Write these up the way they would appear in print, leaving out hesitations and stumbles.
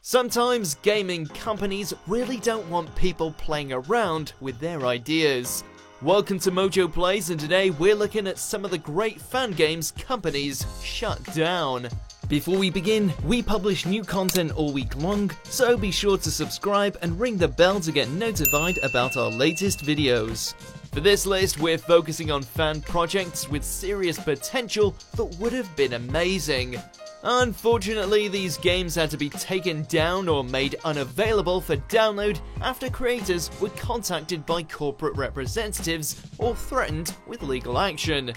Sometimes gaming companies really don't want people playing around with their ideas. Welcome to Mojo Plays, and today we're looking at some of the great fan games companies shut down. Before we begin, we publish new content all week long, so be sure to subscribe and ring the bell to get notified about our latest videos. For this list, we're focusing on fan projects with serious potential that would have been amazing. Unfortunately, these games had to be taken down or made unavailable for download after creators were contacted by corporate representatives or threatened with legal action.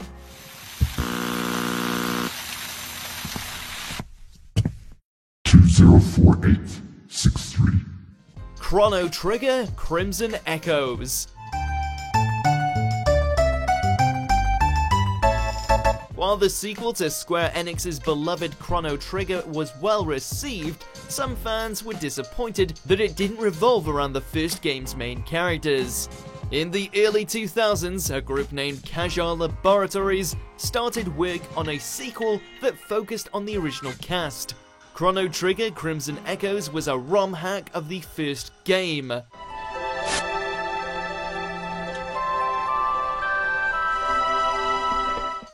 Chrono Trigger Crimson Echoes. While the sequel to Square Enix's beloved Chrono Trigger was well received, some fans were disappointed that it didn't revolve around the first game's main characters. In the early 2000s, a group named Kajar Laboratories started work on a sequel that focused on the original cast. Chrono Trigger Crimson Echoes was a ROM hack of the first game.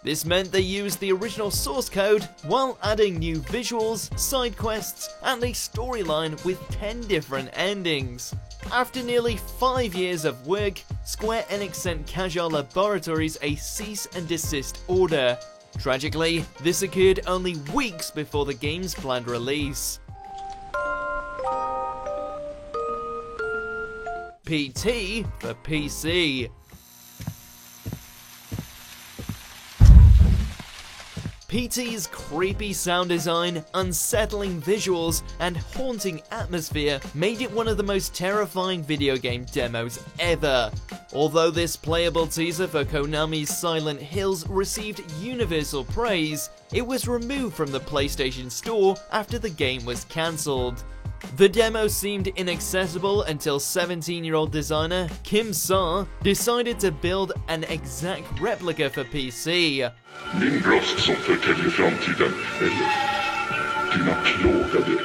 This meant they used the original source code while adding new visuals, side quests, and a storyline with 10 different endings. After nearly 5 years of work, Square Enix sent Kajar Laboratories a cease and desist order. Tragically, this occurred only weeks before the game's planned release. PT for PC. PT's creepy sound design, unsettling visuals, and haunting atmosphere made it one of the most terrifying video game demos ever. Although this playable teaser for Konami's Silent Hills received universal praise, it was removed from the PlayStation Store after the game was cancelled. The demo seemed inaccessible until 17-year-old designer Kim Saar decided to build an exact replica for PC. Min röst som förtäljer framtiden, eller dina plågade.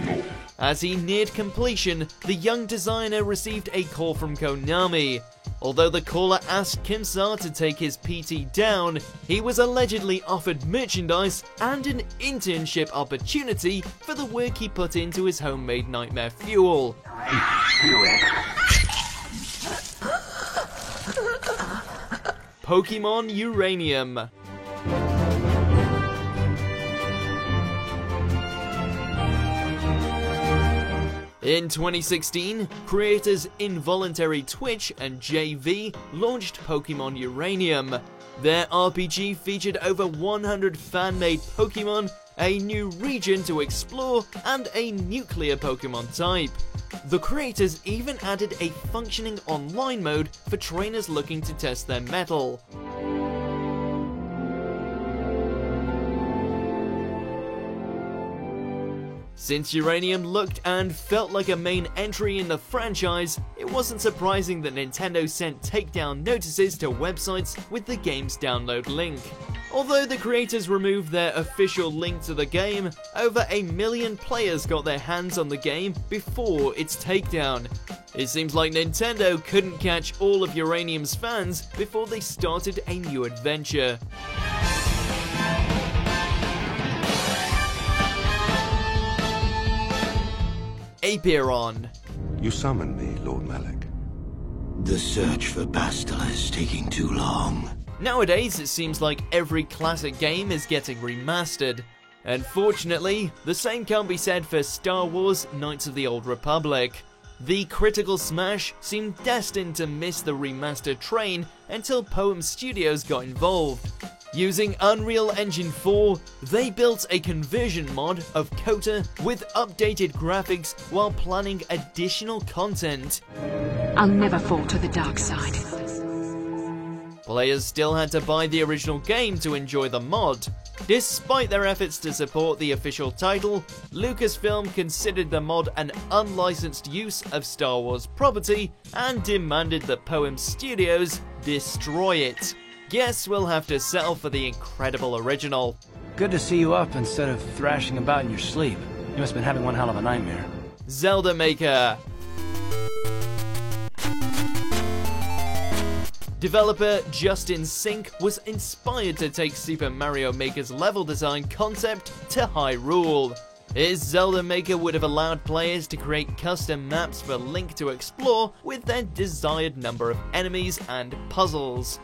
No. As he neared completion, the young designer received a call from Konami. Although the caller asked Kim Saar to take his PT down, he was allegedly offered merchandise and an internship opportunity for the work he put into his homemade nightmare fuel. Pokemon Uranium. In 2016, creators Involuntary Twitch and JV launched Pokemon Uranium. Their RPG featured over 100 fan-made Pokemon, a new region to explore, and a nuclear Pokemon type. The creators even added a functioning online mode for trainers looking to test their mettle. Since Uranium looked and felt like a main entry in the franchise, it wasn't surprising that Nintendo sent takedown notices to websites with the game's download link. Although the creators removed their official link to the game, over 1 million players got their hands on the game before its takedown. It seems like Nintendo couldn't catch all of Uranium's fans before they started a new adventure. Apiron. You summoned me, Lord Malik. The search for Bastila is taking too long. Nowadays, it seems like every classic game is getting remastered. Unfortunately, the same can't be said for Star Wars Knights of the Old Republic. The critical smash seemed destined to miss the remastered train until Poem Studios got involved. Using Unreal Engine 4, they built a conversion mod of KOTOR with updated graphics while planning additional content. I'll never fall to the dark side. Players still had to buy the original game to enjoy the mod. Despite their efforts to support the official title, Lucasfilm considered the mod an unlicensed use of Star Wars property and demanded that Poem Studios destroy it. Guess we'll have to settle for the incredible original. Good to see you up instead of thrashing about in your sleep. You must have been having one hell of a nightmare. Zelda Maker. Developer Justin Sink was inspired to take Super Mario Maker's level design concept to Hyrule. His Zelda Maker would have allowed players to create custom maps for Link to explore with their desired number of enemies and puzzles.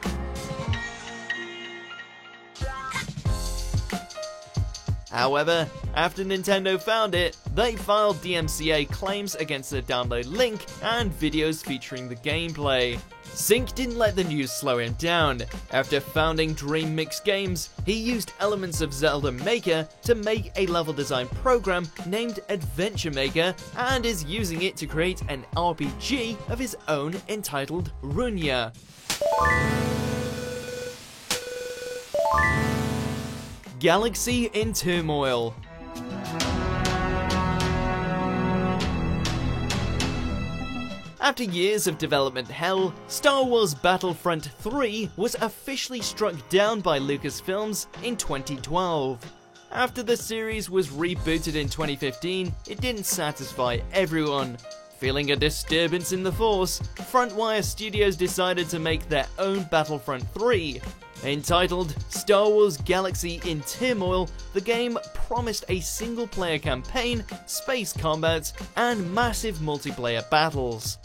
However, after Nintendo found it, they filed DMCA claims against the download link and videos featuring the gameplay. Sink didn't let the news slow him down. After founding Dream Mix Games, he used elements of Zelda Maker to make a level design program named Adventure Maker and is using it to create an RPG of his own entitled Runya. Galaxy in Turmoil. After years of development hell, Star Wars Battlefront 3 was officially struck down by Lucasfilms in 2012. After the series was rebooted in 2015, it didn't satisfy everyone. Feeling a disturbance in the force, Frontwire Studios decided to make their own Battlefront 3. Entitled Star Wars Galaxy in Turmoil, the game promised a single-player campaign, space combat, and massive multiplayer battles.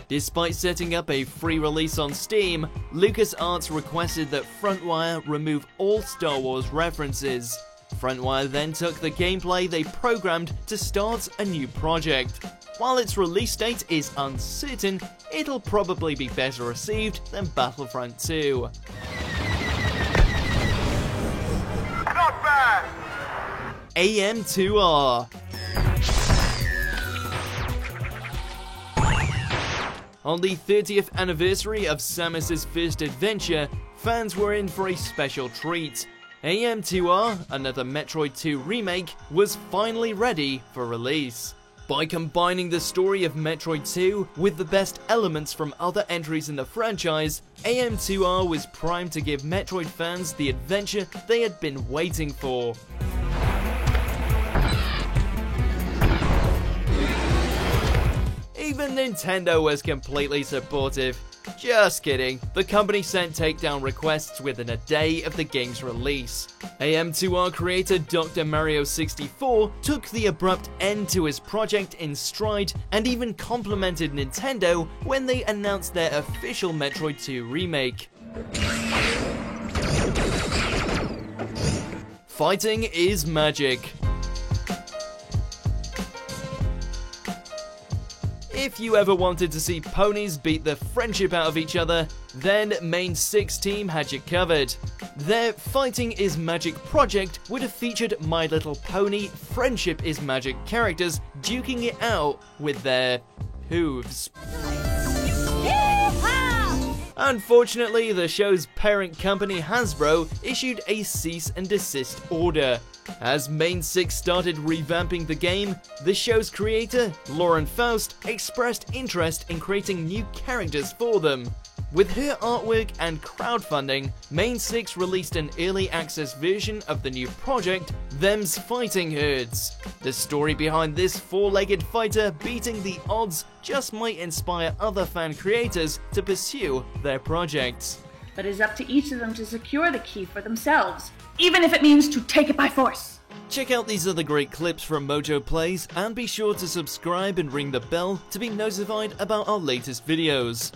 Despite setting up a free release on Steam, LucasArts requested that Frontwire remove all Star Wars references. Frontwire then took the gameplay they programmed to start a new project. While its release date is uncertain, it'll probably be better received than Battlefront 2. Not bad! AM2R. On the 30th anniversary of Samus's first adventure, fans were in for a special treat. AM2R, another Metroid 2 remake, was finally ready for release. By combining the story of Metroid 2 with the best elements from other entries in the franchise, AM2R was primed to give Metroid fans the adventure they had been waiting for. Even Nintendo was completely supportive. Just kidding, the company sent takedown requests within a day of the game's release. AM2R creator Dr. Mario 64 took the abrupt end to his project in stride and even complimented Nintendo when they announced their official Metroid 2 remake. Fighting is magic. If you ever wanted to see ponies beat the friendship out of each other, then Main 6 team had you covered. Their Fighting is Magic project would have featured My Little Pony Friendship is Magic characters duking it out with their hooves. Unfortunately, the show's parent company Hasbro issued a cease and desist order. As Main 6 started revamping the game, the show's creator, Lauren Faust, expressed interest in creating new characters for them. With her artwork and crowdfunding, Main 6 released an early access version of the new project, Them's Fighting Herds. The story behind this four-legged fighter beating the odds just might inspire other fan creators to pursue their projects. But it is up to each of them to secure the key for themselves, even if it means to take it by force. Check out these other great clips from Mojo Plays and be sure to subscribe and ring the bell to be notified about our latest videos.